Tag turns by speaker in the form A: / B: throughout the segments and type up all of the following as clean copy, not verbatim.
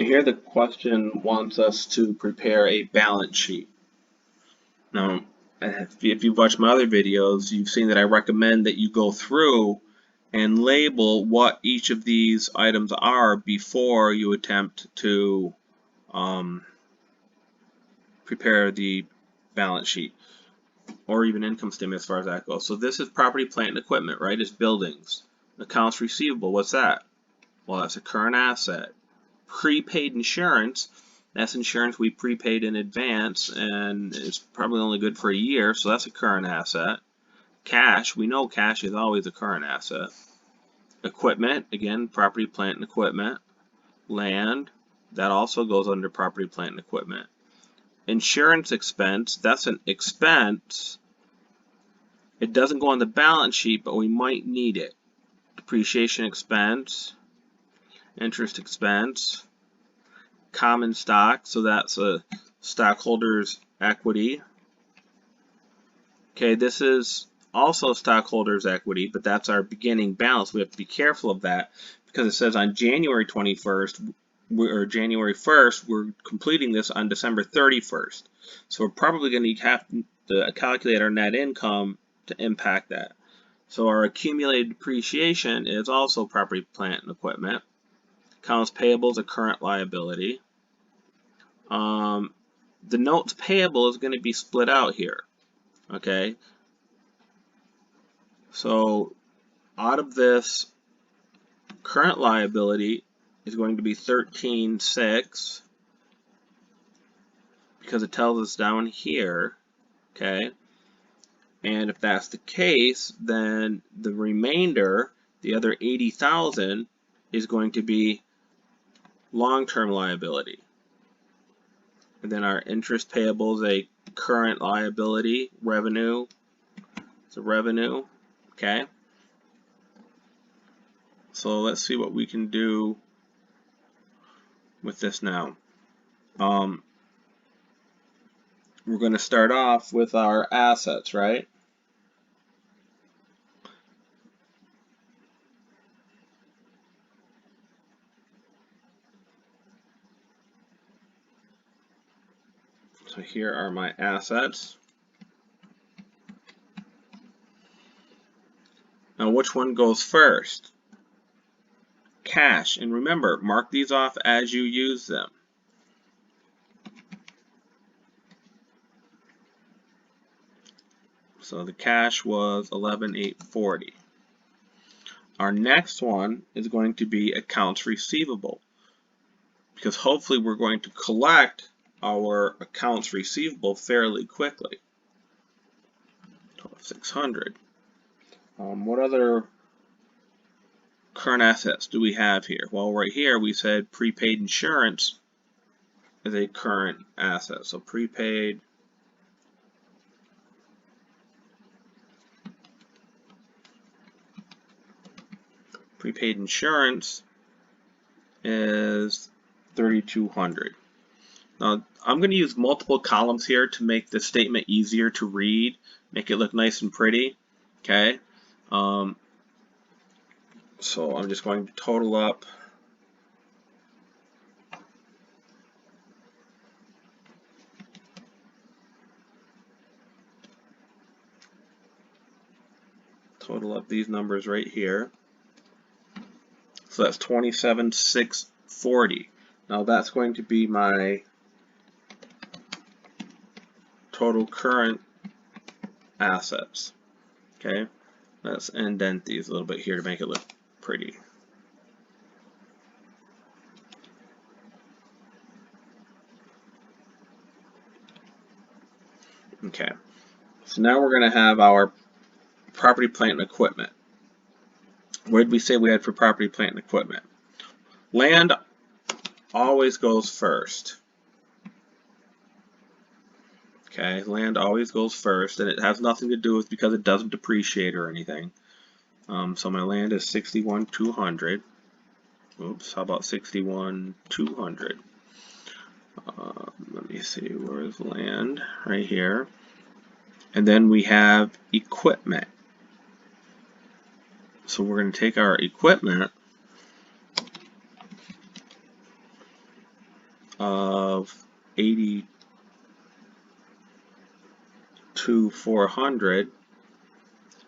A: here the question wants us to prepare a balance sheet. Now, if you've watched my other videos, you've seen that I recommend that you go through and label what each of these items are before you attempt to prepare the balance sheet or even income statement as far as that goes. So this is property, plant, and equipment, right? It's buildings. Accounts receivable, what's that? Well, that's a current asset. Prepaid insurance, that's insurance we prepaid in advance and it's probably only good for a year, so that's a current asset. Cash, we know cash is always a current asset. Equipment, again, property, plant, and equipment. Land, that also goes under property, plant, and equipment. Insurance expense, that's an expense. It doesn't go on the balance sheet, but we might need it. Depreciation expense, interest expense, common stock, so that's a stockholder's equity. Okay, this is also stockholders' equity, but that's our beginning balance. We have to be careful of that because it says on January 21st or January 1st, we're completing this on December 31st. So we're probably going to have to calculate our net income to impact that. So our accumulated depreciation is also property, plant, and equipment. Accounts payable is a current liability. The notes payable is going to be split out here. Okay. So out of this, current liability is going to be 13.6 because it tells us down here, okay? And if that's the case, then the remainder, the other 80,000, is going to be long-term liability. And then our interest payable is a current liability, revenue. It's a revenue, okay? So let's see what we can do with this now. We're going to start off with our assets, right? So here are my assets. Now which one goes first? Cash. And remember, mark these off as you use them. So the cash was 11,840. Our next one is going to be accounts receivable, because hopefully we're going to collect our accounts receivable fairly quickly. 12,600. What other current assets do we have here? Well, right here we said prepaid insurance is a current asset. So prepaid insurance is 3,200. Now I'm going to use multiple columns here to make the statement easier to read, make it look nice and pretty. Okay. So I'm just going to total up these numbers right here. So that's 27,640. Now that's going to be my total current assets. Okay, let's indent these a little bit here to make it look pretty. Okay, so now we're going to have our property, plant, and equipment. What did we say we had for property, plant, and equipment? Land always goes first. Okay, land always goes first, and it has nothing to do with because it doesn't depreciate or anything. So my land is 61,200. Oops, how about 61,200? Let me see, where's land? Right here. And then we have equipment. So we're going to take our equipment of 82,400,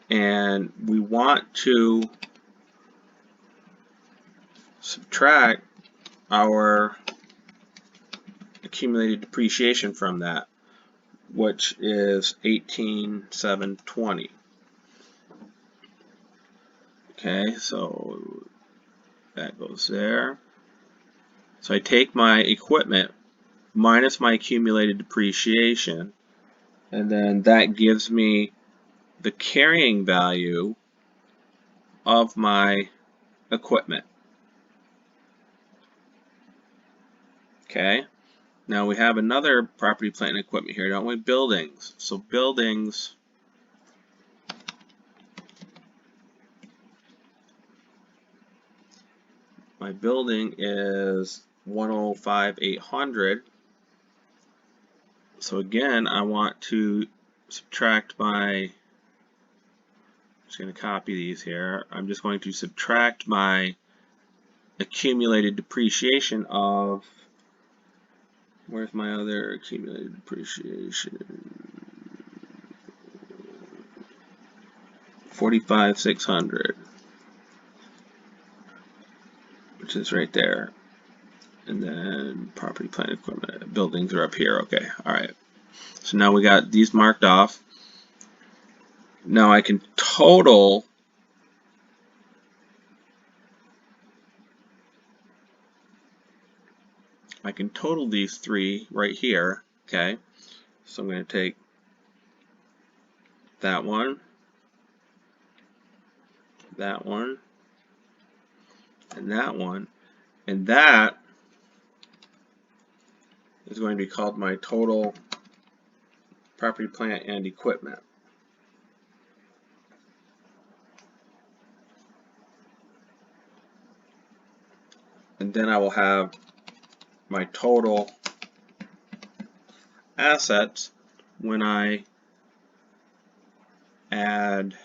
A: and we want to subtract our accumulated depreciation from that, which is 18,720. Okay, so that goes there. So I take my equipment minus my accumulated depreciation, and then that gives me the carrying value of my equipment. Okay, now we have another property, plant, and equipment here, don't we? Buildings. So buildings, my building is 105,800. So again, I want to subtract my, I'm just going to copy these here. I'm just going to subtract my accumulated depreciation of, where's my other accumulated depreciation? 45,600, which is right there. And then property, plant, equipment, buildings are up here. Okay, all right. So now we got these marked off. Now I can total these three right here. Okay, so I'm going to take that one, that one, and that one, and that is going to be called my total property, plant, and equipment. And then I will have my total assets when I add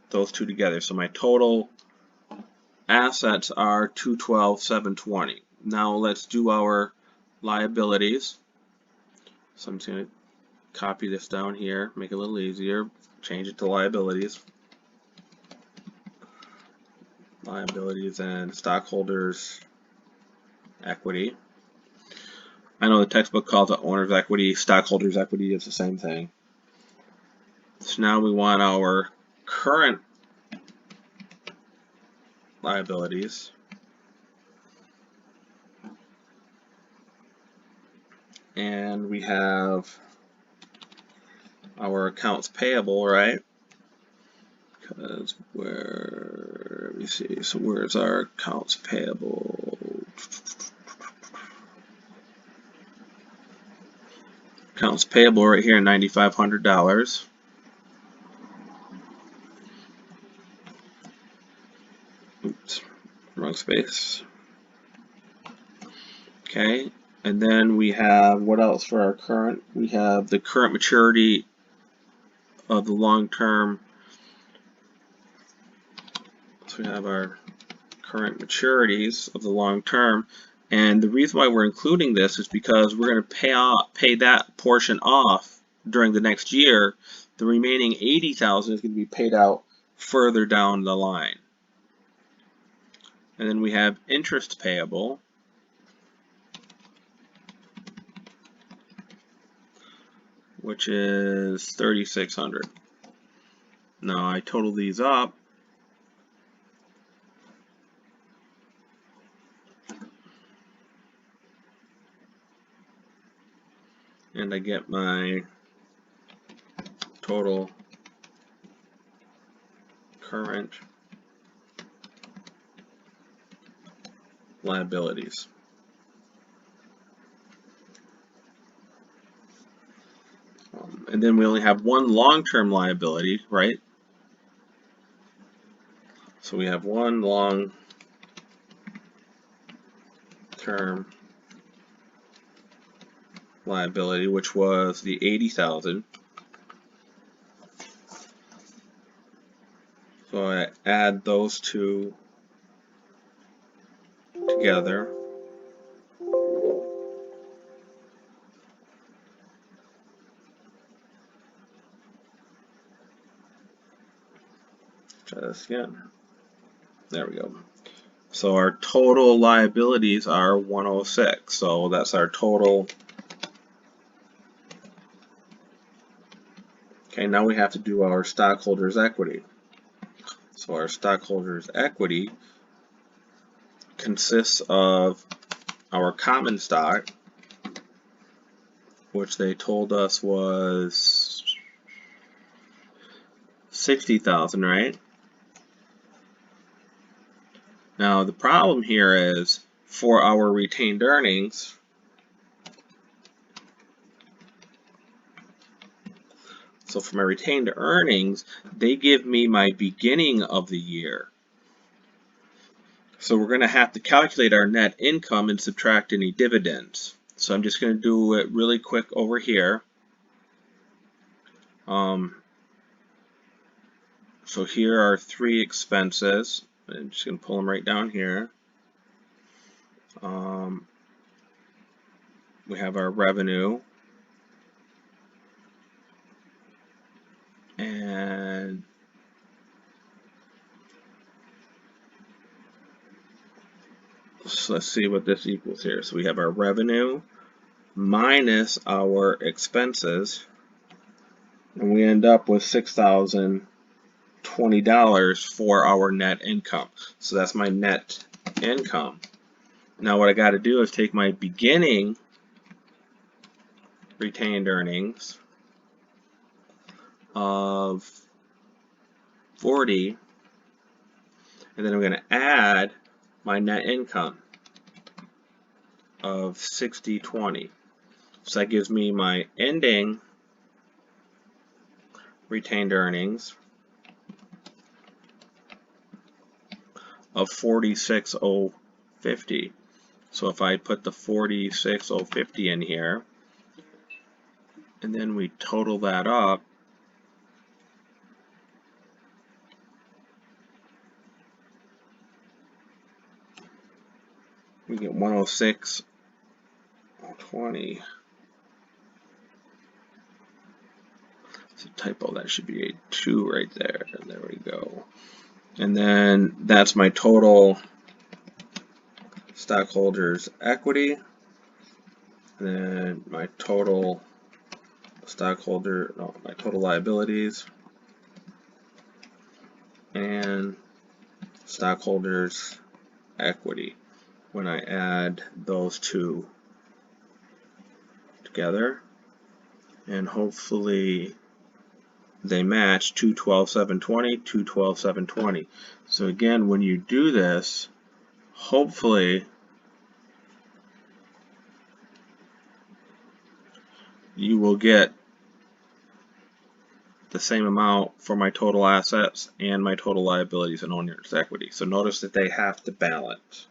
A: those two together. So my total assets are 212,720. Now let's do our liabilities. So I'm just going to copy this down here, make it a little easier, change it to liabilities. Liabilities and stockholders' equity. I know the textbook calls it owner's equity, stockholders' equity is the same thing. So now we want our current liabilities. And we have our accounts payable, right? Because let me see, so where's our accounts payable? Accounts payable right here, $9,500. Oops, wrong space. Okay, and then we have, what else for our current? We have the current maturity of the long-term. So we have our current maturities of the long term, and the reason why we're including this is because we're going to pay that portion off during the next year. The remaining 80,000 is going to be paid out further down the line. And then we have interest payable, which is 3,600. Now I total these up, and I get my total current liabilities. And then we only have one long-term liability, right? So we have one long-term liability, which was the 80,000. So I add those two together. Try this again. There we go. So our total liabilities are 106. So that's our total. Okay, now we have to do our stockholders' equity. So our stockholders' equity consists of our common stock, which they told us was 60,000, right? Now the problem here is for our retained earnings, so for my retained earnings, they give me my beginning of the year. So we're going to have to calculate our net income and subtract any dividends. So I'm just going to do it really quick over here. So here are 3 expenses. I'm just going to pull them right down here. We have our revenue. And so let's see what this equals here. So we have our revenue minus our expenses, and we end up with $6,020 for our net income. So that's my net income. Now what I got to do is take my beginning retained earnings of 40, and then I'm going to add my net income of 6020. So that gives me my ending retained earnings of 46,050. So if I put the 46,050 in here, and then we total that up, we get 106,020. It's a typo, that should be a 2 right there, and there we go. And then that's my total stockholders' equity, and then my total my total liabilities, and stockholders' equity when I add those two together, and hopefully they match 212,720, 212,720. So again, when you do this, hopefully you will get the same amount for my total assets and my total liabilities and owner's equity. So notice that they have to balance.